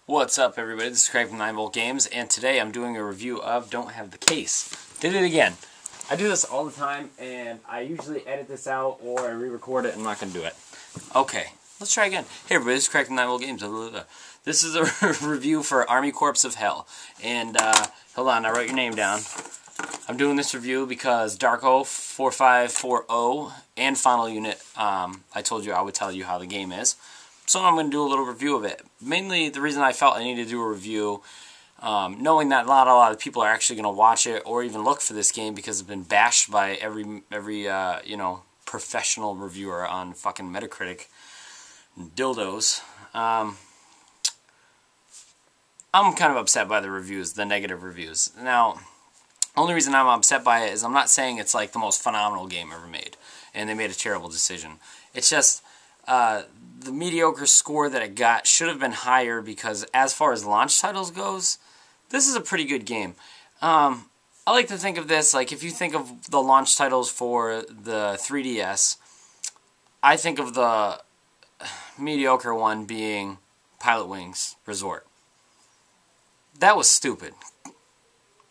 What's up, everybody? This is Craig from 9 Volt Games, and today I'm doing a review of Don't Have the Case. Did it again. I do this all the time, and I usually edit this out or I re-record it. I'm not going to do it. Okay, let's try again. Hey, everybody, this is Craig from 9 Volt Games. This is a review for Army Corps of Hell. And, hold on, I wrote your name down. I'm doing this review because Darko4540 and Final Unit, I told you I would tell you how the game is. So I'm going to do a little review of it. Mainly, the reason I felt I needed to do a review, knowing that not a lot of people are actually going to watch it or even look for this game because it's been bashed by every professional reviewer on fucking Metacritic dildos. I'm kind of upset by the reviews, the negative reviews. Now, the only reason I'm upset by it is I'm not saying it's like the most phenomenal game ever made, and they made a terrible decision. It's just the mediocre score that it got should have been higher because as far as launch titles goes, this is a pretty good game. I like to think of this, like if you think of the launch titles for the 3DS, I think of the mediocre one being Pilot Wings Resort. That was stupid.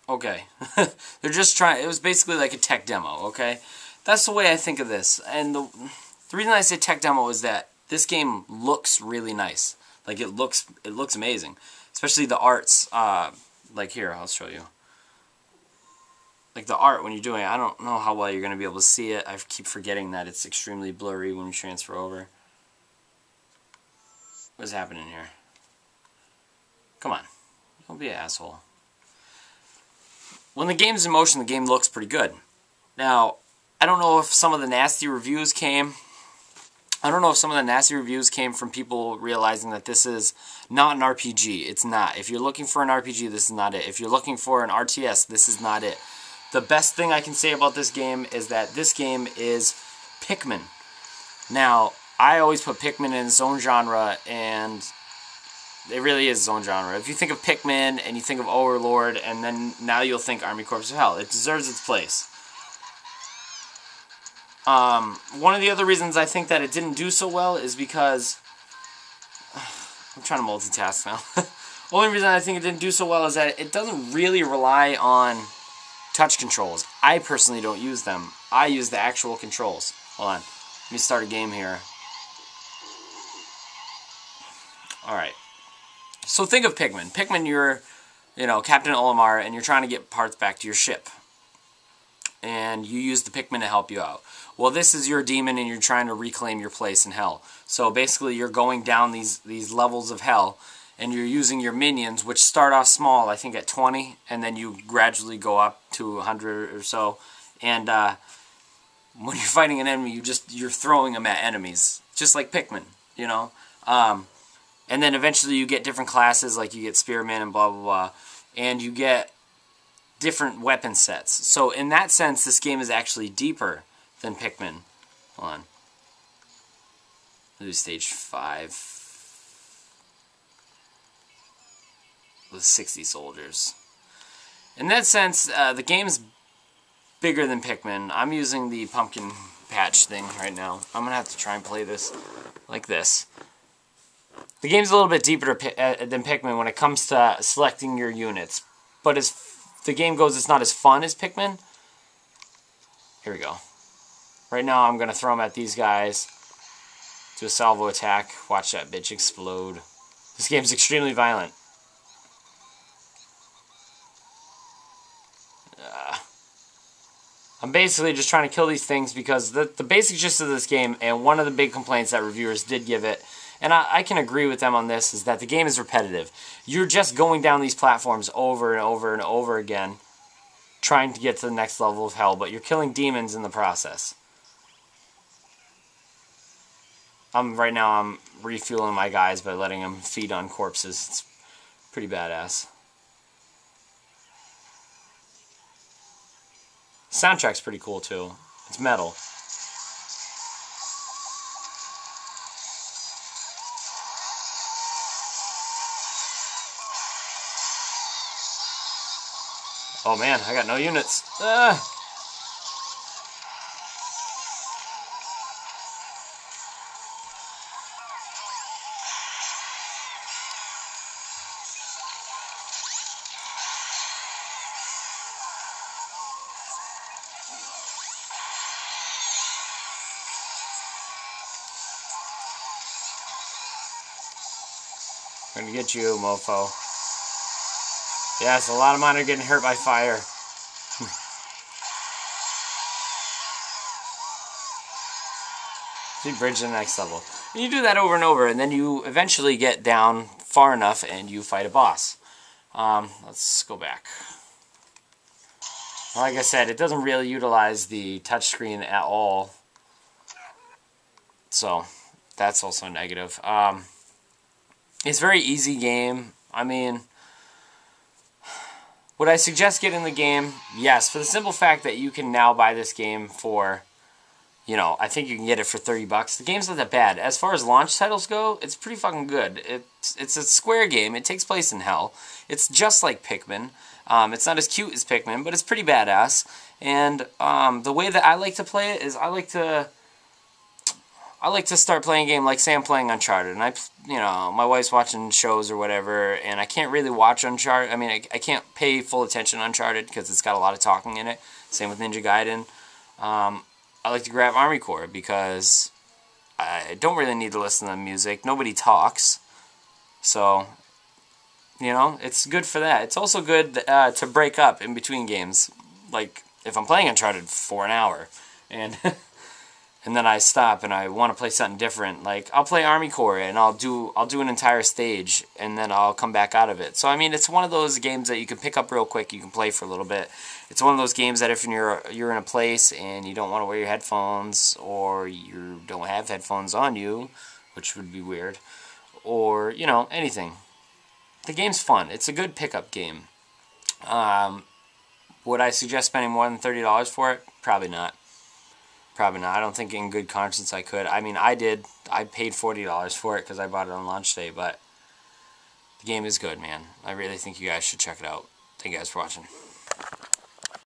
Okay. They're just trying, it was basically like a tech demo, okay? That's the way I think of this. And the reason I say tech demo is that this game looks really nice. Like it looks amazing. Especially the arts, like here, I'll show you. Like the art when you're doing it, I don't know how well you're going to be able to see it. I keep forgetting that it's extremely blurry when you transfer over. What's happening here? Come on. Don't be an asshole. When the game's in motion, the game looks pretty good. Now, I don't know if some of the nasty reviews came from people realizing that this is not an RPG. It's not. If you're looking for an RPG, this is not it. If you're looking for an RTS, this is not it. The best thing I can say about this game is that this game is Pikmin. Now, I always put Pikmin in its own genre, and it really is its own genre. If you think of Pikmin and you think of Overlord, and then now you'll think Army Corps of Hell. It deserves its place. One of the other reasons I think that it didn't do so well is because I'm trying to multitask now. The only reason I think it didn't do so well is that it doesn't really rely on touch controls. I personally don't use them. I use the actual controls. Hold on. Let me start a game here. Alright. So think of Pikmin. Pikmin, you're, Captain Olimar, and you're trying to get parts back to your ship. And you use the Pikmin to help you out. Well, this is your demon, and you're trying to reclaim your place in hell. So basically, you're going down these levels of hell, and you're using your minions, which start off small, I think at 20, and then you gradually go up to 100 or so. And when you're fighting an enemy, you're throwing them at enemies, just like Pikmin, And then eventually you get different classes, like you get Spearman and blah, blah, blah. And you get different weapon sets. So in that sense, this game is actually deeper than Pikmin. Hold on. Let's do stage 5. With 60 soldiers. In that sense, the game's bigger than Pikmin. I'm using the pumpkin patch thing right now. I'm going to have to try and play this like this. The game's a little bit deeper than Pikmin when it comes to selecting your units. But as the game goes, it's not as fun as Pikmin. Here we go. Right now, I'm going to throw them at these guys. Do a salvo attack. Watch that bitch explode. This game's extremely violent. I'm basically just trying to kill these things because the basic gist of this game, and one of the big complaints that reviewers did give it, and I can agree with them on this, is that the game is repetitive. You're just going down these platforms over and over and over again, trying to get to the next level of hell, but you're killing demons in the process. Right now I'm refueling my guys by letting them feed on corpses. It's pretty badass. Soundtrack's pretty cool too. It's metal. Oh man, I got no units. We're gonna get you, mofo. Yes, a lot of mine are getting hurt by fire. So you bridge to the next level. And you do that over and over, and then you eventually get down far enough and you fight a boss. Let's go back. Like I said, it doesn't really utilize the touchscreen at all. So, that's also negative. It's a very easy game. I mean, would I suggest getting the game? Yes, for the simple fact that you can now buy this game for, you know, I think you can get it for $30. The game's not that bad. As far as launch titles go, it's pretty fucking good. It's a Square game. It takes place in hell. It's just like Pikmin. It's not as cute as Pikmin, but it's pretty badass. And the way that I like to play it is I like to start playing a game like, say I'm playing Uncharted, and you know, my wife's watching shows or whatever, and I can't really watch Uncharted. I mean, I can't pay full attention to Uncharted because it's got a lot of talking in it. Same with Ninja Gaiden. I like to grab Army Corps because I don't really need to listen to the music. Nobody talks. So, you know, it's good for that. It's also good to break up in between games. Like, if I'm playing Uncharted for an hour, and and then I stop and I want to play something different, like, I'll play Army Corps and I'll do an entire stage, and then I'll come back out of it. So, I mean, it's one of those games that you can pick up real quick, you can play for a little bit. It's one of those games that if you're in a place and you don't want to wear your headphones, or you don't have headphones on you, which would be weird, or, you know, anything. The game's fun. It's a good pickup game. Would I suggest spending more than $30 for it? Probably not. Probably not. I don't think in good conscience I could. I mean, I did. I paid $40 for it because I bought it on launch day, but the game is good, man. I really think you guys should check it out. Thank you guys for watching.